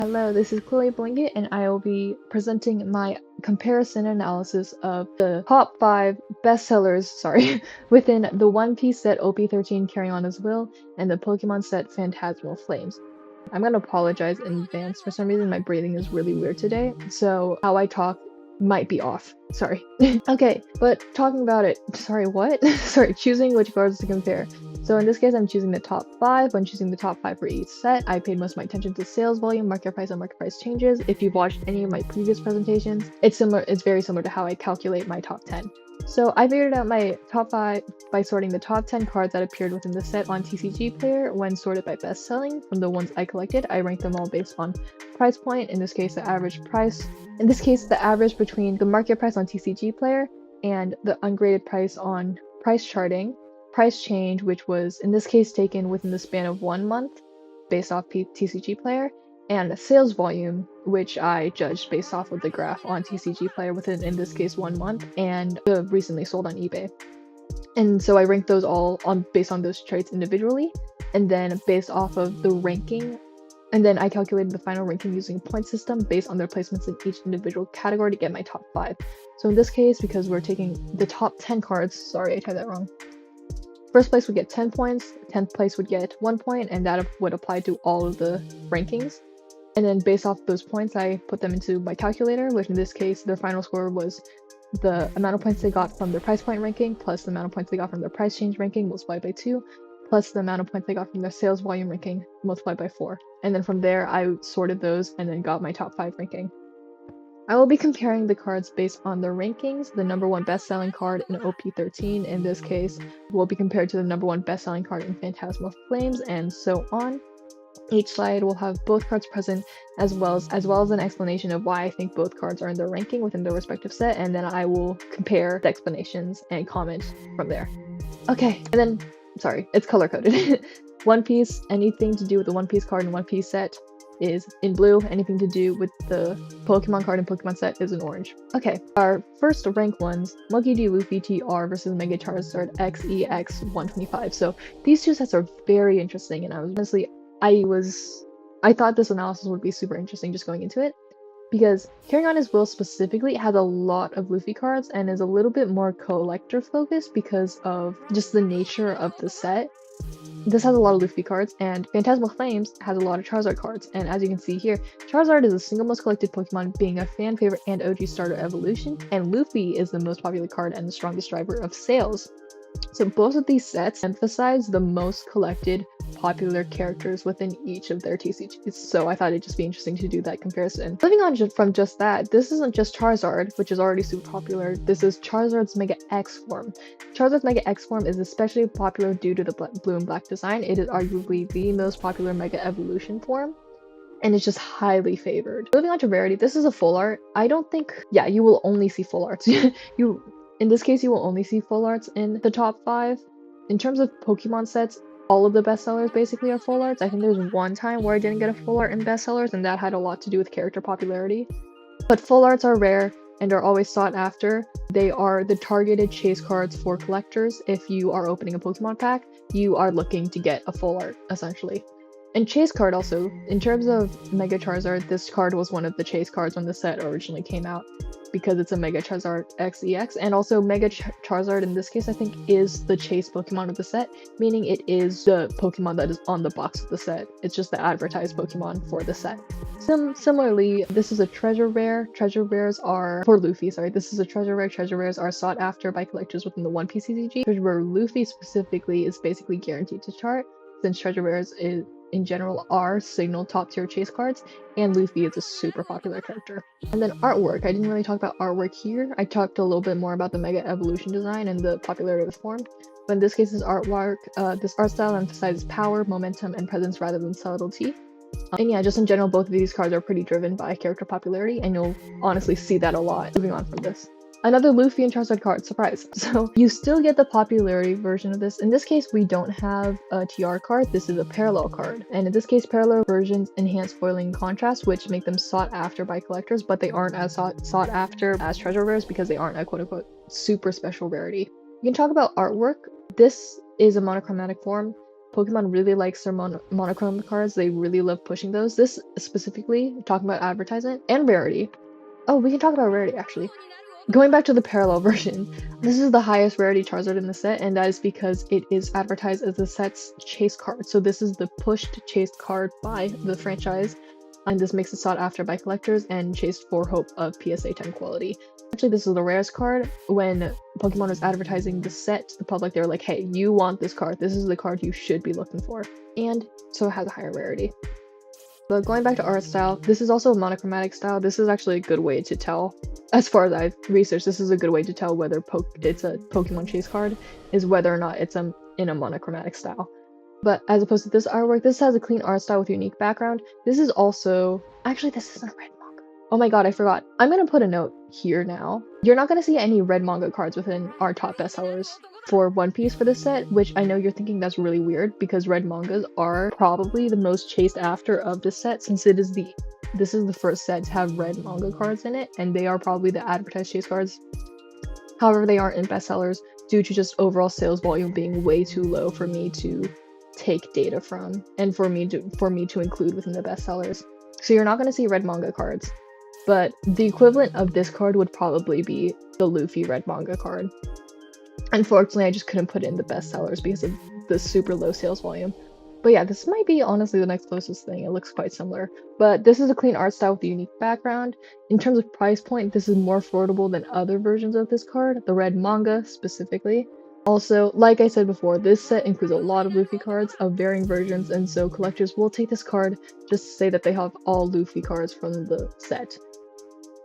Hello, this is Chloe Blanket, and I will be presenting my comparison analysis of the top 5 bestsellers, within the One Piece set OP13 Carry On As Will and the Pokemon set Phantasmal Flames. I'm gonna apologize in advance. For some reason, my breathing is really weird today, so how I talk might be off. Sorry. Okay, but talking about it. Sorry, what? Sorry, choosing which cards to compare. So in this case, I'm choosing the top 5. When choosing the top 5 for each set, I paid most of my attention to sales volume, market price, and market price changes. If you've watched any of my previous presentations, it's very similar to how I calculate my top 10. So I figured out my top 5 by sorting the top 10 cards that appeared within the set on TCG Player when sorted by best selling. From the ones I collected, I ranked them all based on price point, in this case the average price. In this case, the average between the market price on TCG Player and the ungraded price on price charting, price change, which was in this case taken within the span of 1 month based off TCG Player, and sales volume, which I judged based off of the graph on TCG Player within, in this case, 1 month, and the recently sold on eBay. And so I ranked those all based on those traits individually, and then based off of the ranking, and then I calculated the final ranking using a point system based on their placements in each individual category to get my top 5. So in this case, because we're taking the top 10 cards, sorry, I typed that wrong. First place would get 10 points, 10th place would get 1 point, and that would apply to all of the rankings. And then based off those points, I put them into my calculator, which in this case, their final score was the amount of points they got from their price point ranking, plus the amount of points they got from their price change ranking, multiplied by 2, plus the amount of points they got from their sales volume ranking, multiplied by 4. And then from there, I sorted those and then got my top 5 ranking. I will be comparing the cards based on their rankings. The number 1 best-selling card in OP13, in this case, will be compared to the number 1 best-selling card in Phantasmal Flames, and so on. Each slide will have both cards present, as well as an explanation of why I think both cards are in their ranking within their respective set, and then I will compare the explanations and comment from there. Okay, and then, sorry, it's color-coded. One Piece, anything to do with the One Piece card and One Piece set is in blue. Anything to do with the Pokemon card and Pokemon set is in orange. Okay, our first rank ones, Monkey D. Luffy TR versus Mega Charizard XEX 125. So these two sets are very interesting, and I thought this analysis would be super interesting just going into it, because Carrying On His Will specifically has a lot of Luffy cards and is a little bit more collector focused because of just the nature of the set. This has a lot of Luffy cards, and Phantasmal Flames has a lot of Charizard cards, and as you can see here, Charizard is the single most collected Pokemon, being a fan favorite and OG starter evolution, and Luffy is the most popular card and the strongest driver of sales. So both of these sets emphasize the most collected popular characters within each of their TCGs, so I thought it'd just be interesting to do that comparison. Moving on from just that, this isn't just Charizard, which is already super popular, this is Charizard's Mega X form. Charizard's Mega X form is especially popular due to the blue and black design. It is arguably the most popular Mega Evolution form, and it's just highly favored. Moving on to rarity, this is a full art. I don't think, yeah, you will only see full arts. In this case, you will only see full arts in the top 5. In terms of Pokemon sets, all of the bestsellers basically are full arts. I think there's one time where I didn't get a full art in bestsellers, and that had a lot to do with character popularity. But full arts are rare and are always sought after. They are the targeted chase cards for collectors. If you are opening a Pokemon pack, you are looking to get a full art, essentially. And chase card also, in terms of Mega Charizard, this card was one of the chase cards when the set originally came out, because it's a Mega Charizard XEX, and also Mega Charizard in this case I think is the chase Pokemon of the set, meaning it is the Pokemon that is on the box of the set. It's just the advertised Pokemon for the set. Similarly, this is a treasure rare. Treasure rares are, for Luffy, sorry, this is a treasure rare. Treasure rares are sought after by collectors within the One Piece CCG. Treasure rare Luffy specifically is basically guaranteed to chart, since treasure rares in general are signal top tier chase cards, and Luffy is a super popular character. And then artwork, I didn't really talk about artwork here. I talked a little bit more about the Mega Evolution design and the popularity of the form, but in this case, this artwork, this art style emphasizes power, momentum, and presence rather than subtlety. And yeah, just in general, both of these cards are pretty driven by character popularity, and you'll honestly see that a lot moving on from this. Another Luffy and Charizard card, surprise! So you still get the popularity version of this. In this case, we don't have a TR card, this is a parallel card. And in this case, parallel versions enhance foiling and contrast, which make them sought after by collectors, but they aren't as sought after as treasure rares because they aren't a quote-unquote super special rarity. You can talk about artwork. This is a monochromatic form. Pokemon really likes their monochrome cards. They really love pushing those. This specifically, talking about advertisement and rarity. Oh, we can talk about rarity actually. Going back to the parallel version, this is the highest rarity Charizard in the set, and that is because it is advertised as the set's chase card. So this is the pushed chased card by the franchise, and this makes it sought after by collectors and chased for hope of PSA 10 quality. Actually, this is the rarest card. When Pokemon was advertising the set to the public, they were like, hey, you want this card. This is the card you should be looking for. And so it has a higher rarity. But going back to art style, this is also a monochromatic style. This is actually a good way to tell, as far as I've researched, this is a good way to tell whether it's a Pokemon chase card, is whether or not it's in a monochromatic style. But as opposed to this artwork, this has a clean art style with a unique background. This is also, actually this isn't a red manga. Oh my god, I forgot. I'm gonna put a note here now. You're not gonna see any red manga cards within our top bestsellers for One Piece for this set, which I know you're thinking that's really weird because red mangas are probably the most chased after of this set, since this is the first set to have red manga cards in it, and they are probably the advertised chase cards. However, they aren't in bestsellers due to just overall sales volume being way too low for me to take data from, and for me to include within the bestsellers. So you're not going to see red manga cards, but the equivalent of this card would probably be the Luffy red manga card. Unfortunately, I just couldn't put it in the bestsellers because of the super low sales volume. But yeah, this might be honestly the next closest thing. It looks quite similar. But this is a clean art style with a unique background. In terms of price point, this is more affordable than other versions of this card, the red manga specifically. Also, like I said before, this set includes a lot of Luffy cards of varying versions, and so collectors will take this card just to say that they have all Luffy cards from the set.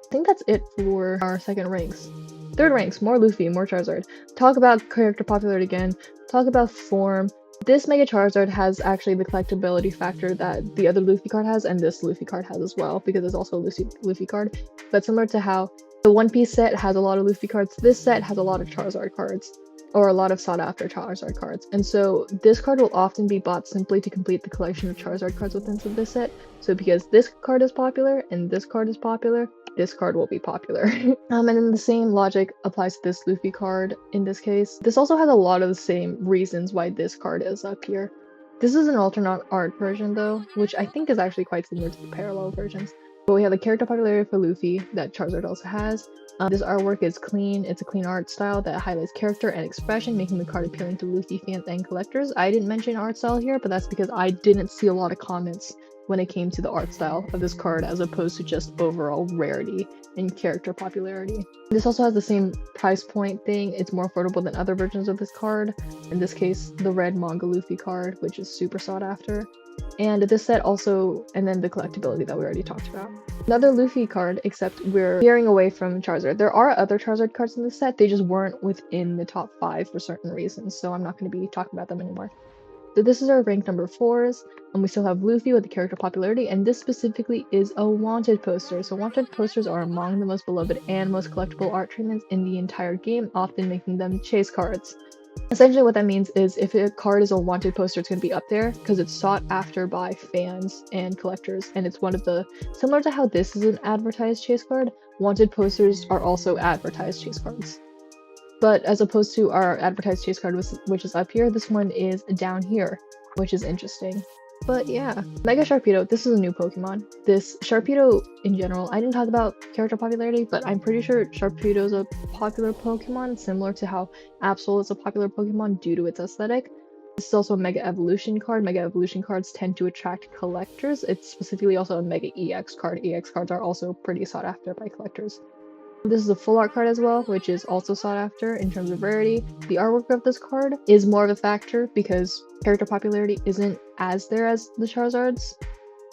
I think that's it for our second ranks. Third ranks, more Luffy, more Charizard. Talk about character popularity again, talk about form. This Mega Charizard has actually the collectability factor that the other Luffy card has, and this Luffy card has as well, because it's also a Luffy card. But similar to how the One Piece set has a lot of Luffy cards, this set has a lot of Charizard cards, or a lot of sought after Charizard cards. And so this card will often be bought simply to complete the collection of Charizard cards within this set. So because this card is popular and this card is popular, this card will be popular. And then the same logic applies to this Luffy card in this case. This also has a lot of the same reasons why this card is up here. This is an alternate art version though, which I think is actually quite similar to the parallel versions. But we have the character popularity for Luffy that Charizard also has. This artwork is clean. It's a clean art style that highlights character and expression, making the card appealing to Luffy fans and collectors. I didn't mention art style here, but that's because I didn't see a lot of comments when it came to the art style of this card as opposed to just overall rarity and character popularity. This also has the same price point thing. It's more affordable than other versions of this card. In this case, the red manga Luffy card, which is super sought after. And this set also, and then the collectability that we already talked about. Another Luffy card, except we're veering away from Charizard. There are other Charizard cards in this set, they just weren't within the top 5 for certain reasons, so I'm not going to be talking about them anymore. So this is our rank number 4s, and we still have Luffy with the character popularity, and this specifically is a wanted poster. So wanted posters are among the most beloved and most collectible art treatments in the entire game, often making them chase cards. Essentially what that means is if a card is a wanted poster, it's going to be up there because it's sought after by fans and collectors, and it's one of the, similar to how this is an advertised chase card, wanted posters are also advertised chase cards. But as opposed to our advertised chase card, which is up here, this one is down here, which is interesting. But yeah, Mega Sharpedo, this is a new Pokemon. This Sharpedo in general, I didn't talk about character popularity, but I'm pretty sure Sharpedo is a popular Pokemon, similar to how Absol is a popular Pokemon due to its aesthetic. This is also a Mega Evolution card. Mega Evolution cards tend to attract collectors. It's specifically also a Mega EX card. EX cards are also pretty sought after by collectors. This is a full art card as well, which is also sought after in terms of rarity. The artwork of this card is more of a factor because character popularity isn't as there as the Charizards.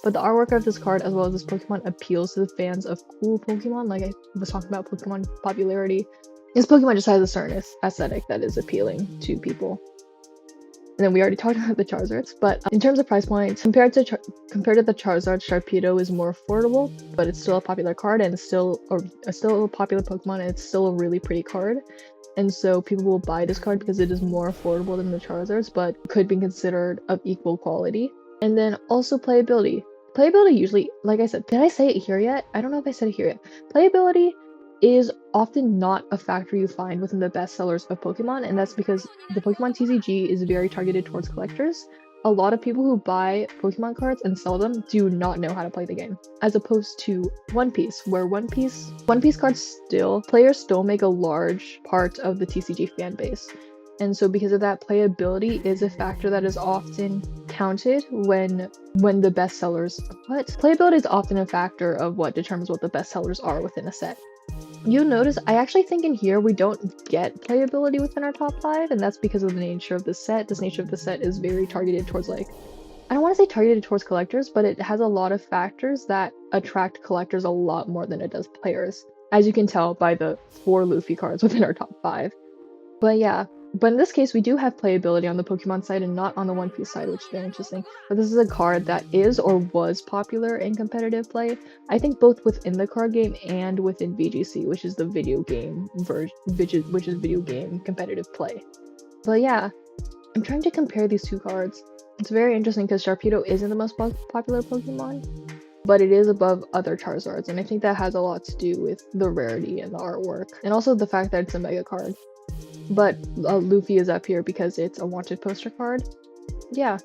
But the artwork of this card, as well as this Pokemon, appeals to the fans of cool Pokemon, like I was talking about Pokemon popularity. This Pokemon just has a certain aesthetic that is appealing to people. And then we already talked about the Charizards, but in terms of price points, compared to the Charizard, Sharpedo is more affordable, but it's still a popular card and it's still a popular Pokemon, and it's still a really pretty card. And so people will buy this card because it is more affordable than the Charizards, but could be considered of equal quality. And then also playability. Playability usually, like I said, did I say it here yet? I don't know if I said it here yet. Playability is often not a factor you find within the bestsellers of Pokemon, and that's because the Pokemon TCG is very targeted towards collectors. a lot of people who buy Pokemon cards and sell them do not know how to play the game, as opposed to One Piece, where One Piece cards players still make a large part of the TCG fan base. And so because of that, playability is a factor that is often counted when the bestsellers. Playability is often a factor of what determines what the bestsellers are within a set. You'll notice I actually think in here we don't get playability within our top 5, and that's because of the nature of the set. This nature of the set is very targeted towards, like, I don't want to say targeted towards collectors, but it has a lot of factors that attract collectors a lot more than it does players, as you can tell by the 4 Luffy cards within our top 5. But yeah, but in this case we do have playability on the Pokemon side and not on the One Piece side, which is very interesting. But this is a card that is or was popular in competitive play, I think both within the card game and within VGC, which is the video game version, which is video game competitive play. But yeah, I'm trying to compare these two cards. It's very interesting because Sharpedo isn't the most popular Pokemon, but it is above other Charizards, and I think that has a lot to do with the rarity and the artwork, and also the fact that it's a mega card. But Luffy is up here because it's a wanted poster card. Yeah.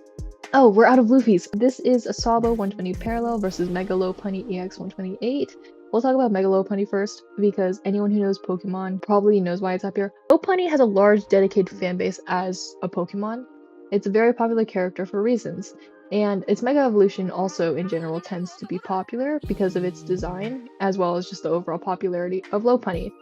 Oh, we're out of Luffy's. This is a Sabo 120 Parallel versus Mega Lopunny EX 128. We'll talk about Mega Lopunny first, because anyone who knows Pokemon probably knows why it's up here. Lopunny has a large dedicated fan base as a Pokemon. It's a very popular character for reasons, and its Mega Evolution also in general tends to be popular because of its design, as well as just the overall popularity of Lopunny.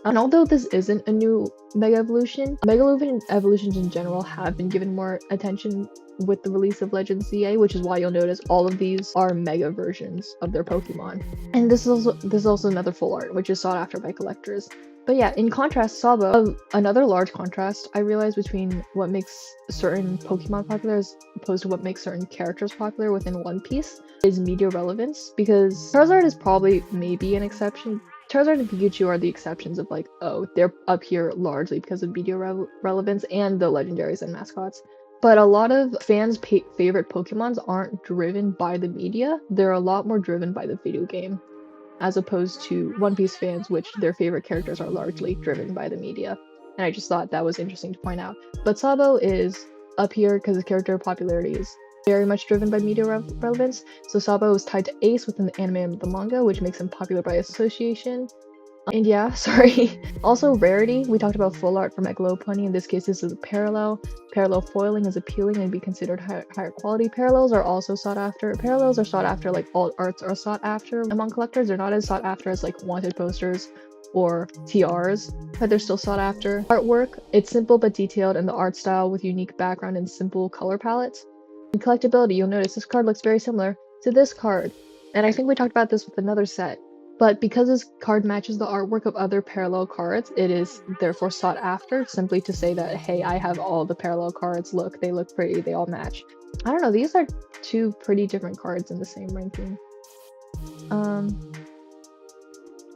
And although this isn't a new Mega Evolution, Mega Evolutions in general have been given more attention with the release of Legends CA, which is why you'll notice all of these are Mega versions of their Pokemon. And this is also another full art, which is sought after by collectors. But yeah, in contrast, Sabo, another large contrast I realized between what makes certain Pokemon popular as opposed to what makes certain characters popular within One Piece is media relevance, because Charizard is probably maybe an exception. Charizard and Pikachu are the exceptions of, like, oh, they're up here largely because of media relevance and the legendaries and mascots. But a lot of fans' favorite Pokemons aren't driven by the media, they're a lot more driven by the video game, as opposed to One Piece fans, which their favorite characters are largely driven by the media. And I just thought that was interesting to point out. But Sabo is up here because his character popularity is very much driven by media relevance. So Sabo is tied to Ace within the anime and the manga, which makes him popular by association. And yeah, sorry. Also, rarity. We talked about full art for Mega Lopunny. In this case, this is a parallel. Parallel foiling is appealing and be considered higher quality. Parallels are also sought after. Parallels are sought after like all arts are sought after among collectors. They're not as sought after as like wanted posters or TRs, but they're still sought after. Artwork. It's simple but detailed, and the art style with unique background and simple color palettes. In collectability, you'll notice this card looks very similar to this card, and I think we talked about this with another set, but because this card matches the artwork of other parallel cards, it is therefore sought after, simply to say that, hey, I have all the parallel cards, look, they look pretty, they all match. I don't know, these are two pretty different cards in the same ranking.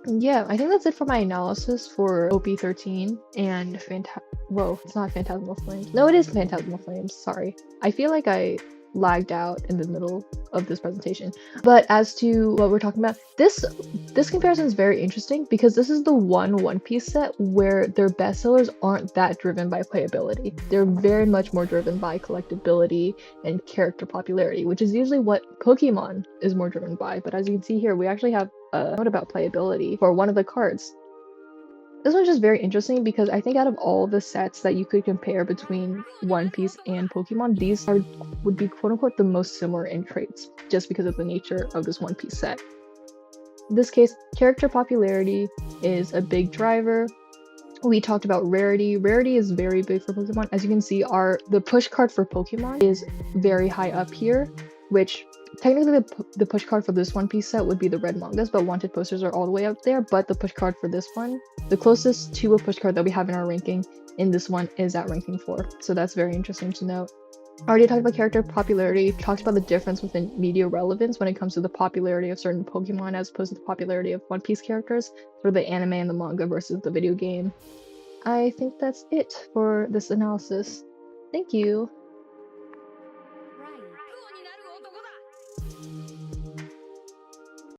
Yeah, I think that's it for my analysis for OP13 and it's not Phantasmal Flames. No, it is Phantasmal Flames, sorry. I feel like I lagged out in the middle of this presentation. But as to what we're talking about, this comparison is very interesting because this is the One Piece set where their bestsellers aren't that driven by playability. They're very much more driven by collectability and character popularity, which is usually what Pokemon is more driven by. But as you can see here, we actually have a note about playability for one of the cards. This one's just very interesting because I think out of all the sets that you could compare between One Piece and Pokemon, these would be quote-unquote the most similar in traits, just because of the nature of this One Piece set. In this case, character popularity is a big driver. We talked about rarity. Rarity is very big for Pokemon. As you can see, the push card for Pokemon is very high up here, which technically the push card for this One Piece set would be the red mangas, but wanted posters are all the way up there. But the push card for this one, the closest to a push card that we have in our ranking in this one is at ranking 4. So that's very interesting to note. I already talked about character popularity, talked about the difference within media relevance when it comes to the popularity of certain Pokemon as opposed to the popularity of One Piece characters for the anime and the manga versus the video game. I think that's it for this analysis. Thank you.